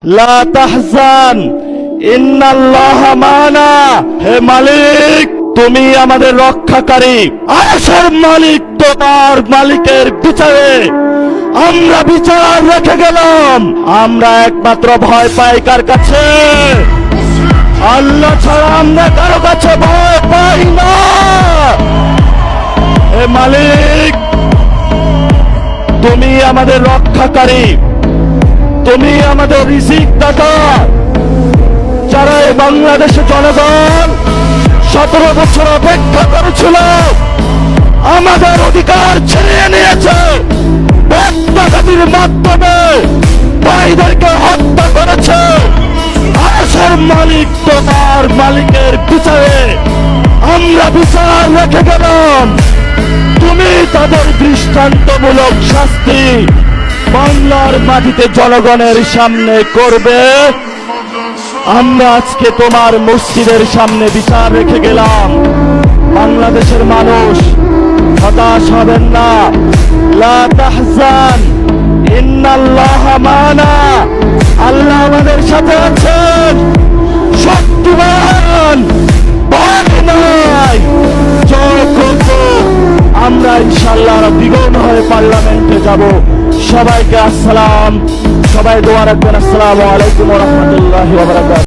লা তাহজান ইন্নাল্লাহা মানা। হে মালিক, তুমি আমাদের রক্ষাকারী। আরশের মালিক তোমার মালিকের বিচারে আমরা বিচার রেখে গেলাম। আমরা একমাত্র ভয় পাই কার কাছে? আল্লাহ ছাড়া আমরা কারো কাছে ভয় পাই না। হে মালিক, তুমি আমাদের রক্ষাকারী, তুমি আমাদের রিজিক দাতা। যারা এই বাংলাদেশের জনগণ 17 বছর অপেক্ষা করেছিল, আমাদের অধিকার ছিনিয়ে নিয়েছে, ব্যক্তাঘাতীর মাধ্যমে ভাইদেরকে হত্যা করেছে। আরশের মালিক তোমার মালিকের বিচারে আমরা বিচার রেখে গেলাম। তুমি তাদের দৃষ্টান্তমূলক শাস্তি বাংলার মাটিতে জনগণের সামনে করবে। আমরা আজকে তোমার মসজিদের সামনে বিচার রেখে গেলাম। বাংলাদেশের মানুষ হতাশ হবেন না। লা তাহজান ইন্নাল্লাহা মানা। আল্লাহ আমাদের সাথে আছেন, শক্তিমান, ভয় নাই। জয় করব, আমরা ইনশাআল্লাহ দ্বিগুণ হয়ে পার্লামেন্টে যাব। সবাইকে আসসালাম, সবাই দোয়া রাখবেন। আসসালামু আলাইকুম ওয়া রাহমাতুল্লাহি ওয়া বারাকাতুহু।